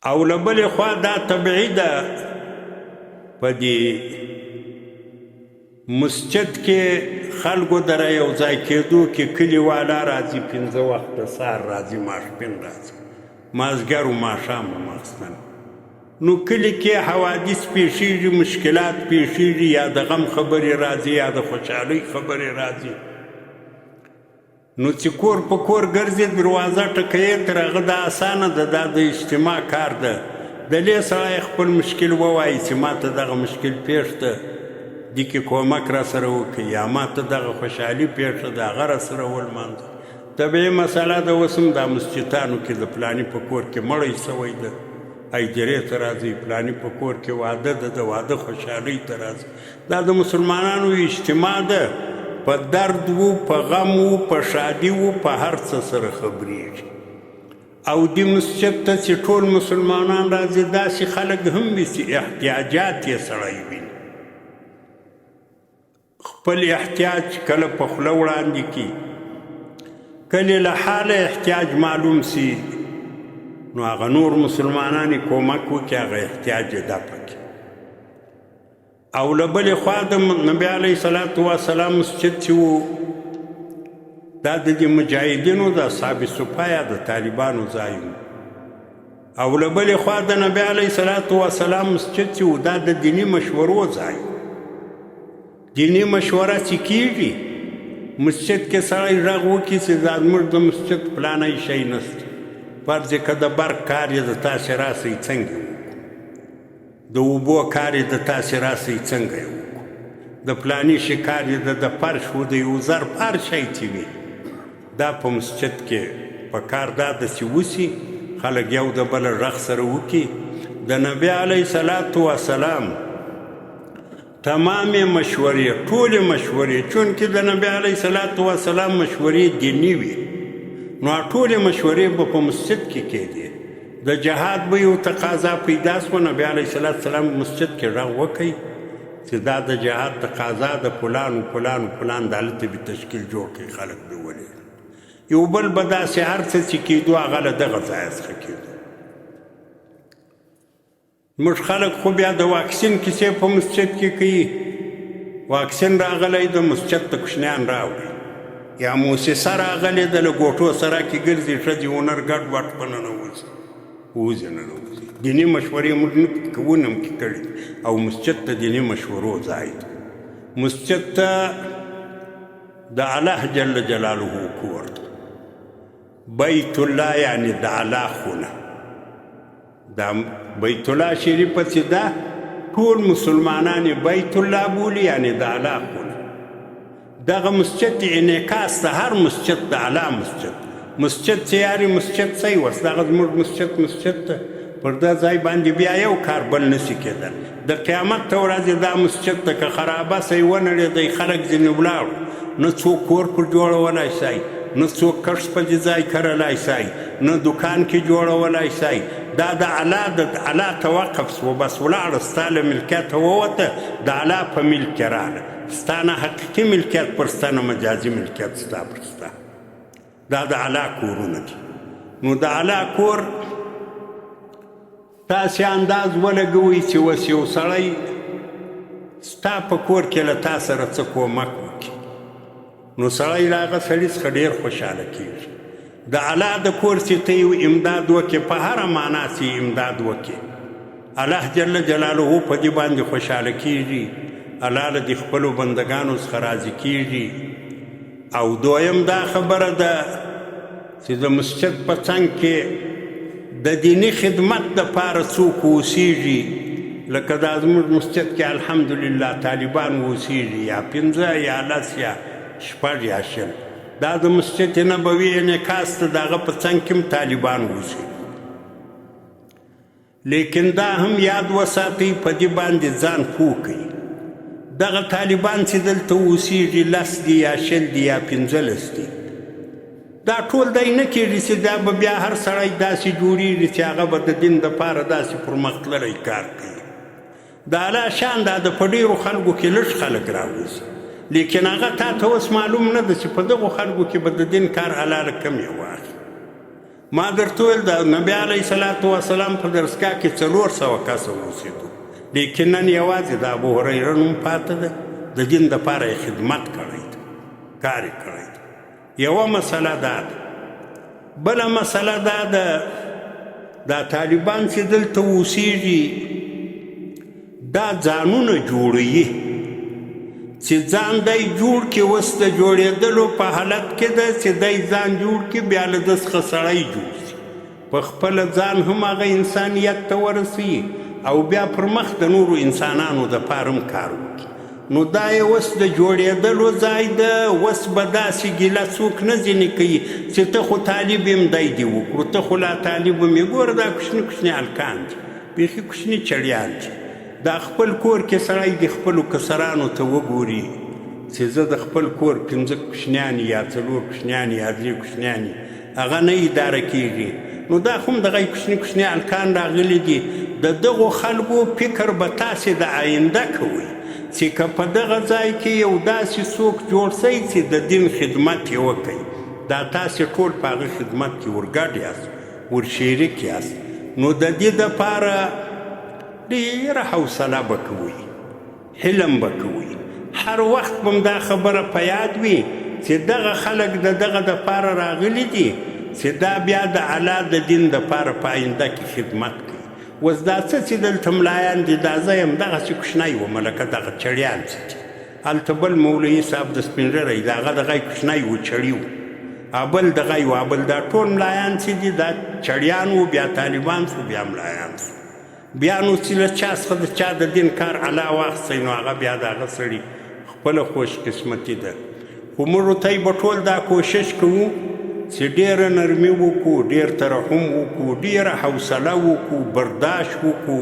او له بلې خوا دا طبیعي ده په دې مسجد کې خلکو دره یو ځای کېدو کې کلي والا راځي 5 وخته سهار راځي ماسپښین راځي مازدیګر و ماښام و ماخستن نو کلي کې حوادث پیښیږي مشکلات پیښیږي یا د غم خبرې راځي یا د خوشحالۍ خبرې راځي نو چې کور په کور ګرځي دروازه ټکوي تر هغه دا اسانه ده دا د اجتماع کار ده دلې سړی خپل مشکل ووایي چې ما ته دغه مشکل پیښ ده دې کې کومک را سره وکړي یا ما ته دغه خوشحالي پیښه ده هغه را سره ولمانځه طبیعي مسله ده اوس هم دا مسجدانو کې د فلاني په کور کې مړی سوی ده ایجرې ته راځي فلاني په کور کې واده ده د واده خوشحالۍ ته راځي دا د مسلمانانو اجتماع ده په درد وو په غم وو په شادي وو په هر څه سره خبرېږي او دې مسجد ته چې ټول مسلمانان راځي داسې خلک هم وي چې احتیاجات یې سړی وي خپل احتیاج کله په خوله وړاندې کړي کله له حاله احتیاج معلوم سي نو هغه نور مسلمانان یې کومک وکړي هغه احتیاج یې دفع کړي او له بلې خوا د نبي علیه صلات وسلام مسجد چې و دا د دې مجاهدینو د اصحاب صفا یا د طالبانو ځای او له بلې خوا د نبي علیه صلات وسلام مسجد چې و دا د دیني مشورو ځای دیني مشوره چې کېږي مسجد کې سړی غږ وکړي چې زموږ د مسجد پلانی شی نشته فرض که د برق کار یې د تاسې راسئ څنګه د اوبو کار یې د تاسې راسئ څنګه یې وکړو د فلاني شي کار یې د فرش و د یو ظرف هر شی چې وي دا په مسجد کې په کار دا داسې وسي خلک یو د بل غږ سره وکړي د نبي علیه صلات وسلام تمام مشورې ټولې مشورې چونکې د نبي علیه صلات وسلام مشورې دیني وي نو ټولې مشورې به په مسجد کې کېدې د جهاد به یو تقاضا پیدا سوه نبي علیه صلات وسلام مسجد کې غږ وکړي چې دا د جهاد تقاضا د فلان و فلان و فلان د هلته به تشکیل جوړ کړي خلک به ولې یو بل به داسې هر څه چې کېدو هغه له دغه ځایه څخه کېدو موږ خلک خو بیا د واکسین کیسې په مسجد کې کوي واکسین راغلی د مسجد ته کوچنیان راوړي یا موسسه راغلې ده له ګوټو سره کې ګرځي ښځې هنر ګډ وډ په ننوځي وځي ننوځي دیني مشورې موږ نه کوو نه هم کې کړي او مسجد ته دیني مشورو ځای ده مسجد ته د الله جل جلاله کور ده بیت الله یعنی د الله خونه دا بیت الله شریفه چې ده ټول مسلمانان بیت الله بولي یعنی د الله خونه دغه مسجد انعکاس د هر مسجد د الله مسجد چې یاري مسجد څه وس دغه زموږ مسجد ته پر دا ځای باندې بیا یو کار بل نشي کېدل د قیامت ته ورځې دا مسجد ته که خرابه سئ ونړېدی خلک ځینې ولاړو نه څوک کور پر جوړولی سئ نه څوک کښت په دې ځای کرلی سئ نه دکان کې جوړولی سئ دا د الله ته وقف سوه بس ولاړه ستا له ملکیته ووته د الله په ملک کې راغله ستا نه حقیقي ملکیت پر ستا نه مجازي ملکیت ستا پر ستا دا د الله کورونه دي نو د الله کور تاسې انداز ولګوئ چې اوس یو سړی ستا په کور کې له تا سره څه کومک وکړي نو سړی له هغه سړي څخه ډېر خوشحاله کېږي د الله د کور چې ته یو امداد وکړې په هره معنا چې امداد وکړې الله جل جلاله په دې باندې خوشحاله کېږي الله له دې خپلو بندګانو څخه راضي کېږي او دویم دا خبره ده چې د مسجد په څنګ کې د دیني خدمت دپاره څوک اوسېږي لکه دا زموږ مسجد کې الحمدلله طالبان اوسېږي یا 15 یا 10 یا 6 یا 6 دا د مسجد نبوي انعکاس ته د هغه په څنګ کې هم طالبان اوسېږي لیکن دا هم یاد وساتئ په دې باندې ځان پوه کړئ دغه طالبان چې دلته اوسېږي 10 دي یا 6 دي یا 15 دي دا ټول دی نه کېږي چې دا به بیا هر سړی داسې جوړېږي چې هغه به د دین دپاره داسې پرمختللی کار کوي د الله شان دا د په ډېرو خلکو کې لږ خلک راوځي لیکن هغه تا ته اوس معلوم نه ده چې په دغو خلکو کې به د دین کار حلاله کم یې واخلي ما درته ویل د نبي علیه صلات وسلام په درسګاه کې 400 کسه اوسېدو لیکن نن یوازې د ابوهریره نوم پاته ده د دین دپاره یې خدمت کړی ده کار یې کړی ده یوه مسله دا ده بله مسله دا ده دا طالبان چې دلته اوسېږي دا ځانونه جوړوي چې ځان دی جوړ کړي اوس د جوړېدلو په حالت کې ده چې دی ځان جوړ کړي بیا له ده څخه سړی جوړ شي په خپله ځان هم هغه انسانیت ته ورسوي او بیا پر مخ د نورو انسانانو دپاره هم کار وکړي نو دا یې اوس د جوړېدلو ځای ده اوس به داسې ګیله څوک نه ځینې کوي چې ته خو طالب یم دی دې وکړو ته خو لا طالب یم یې ګوره دا کوچني کوچني هلکان دي بیخي کوچني چړیان دي دا خپل کور کې سړی د خپلو کسرانو ته وګوري چې زه د خپل کور 5 کوچنیان یا 4 کوچنیان یا 3 کوچنیان هغه نه اداره کېږي نو دا خو هم دغه کوچني کوچني هلکان راغلي دي د دغو خلکو فکر به تاسې د آینده کوئ چې که په دغه ځای کې یو داسې څوک جوړ شئ چې د دین خدمت یې وکړي دا تاسې ټول په هغه خدمت کې ورګډ یاست ورشریک یاست نو د دې دپاره ډېره حوصله به کوئ حلم به کوئ هر وخت به دا خبره په یاد وي چې دغه خلک د دغه دپاره راغلي دي چې دا بیا د الله د دین دپاره په آینده کې خدمت کوي اوس دا څه چې دلته ملایان دي دا زه یم دغسې کوچنی وم لکه دغه چړیان چې دي هلته بل مولوي صاحب د سپین ږیری د هغه دغه کوچنی و چړي و بل دغه یو بل دا ټول ملایان چې دي دا چړیان و بیا طالبان شو بیا ملایان شو بیا نو چې له چا څخه د چا د دین کار علا واخیستی نو هغه بیا د هغه سړي خپله خوش قسمتي ده خو موږ ورته به ټول دا کوشش کوو چې ډېره نرمي وکړو ډېر ترحم وکړو ډېره حوصله وکړو برداشت وکړو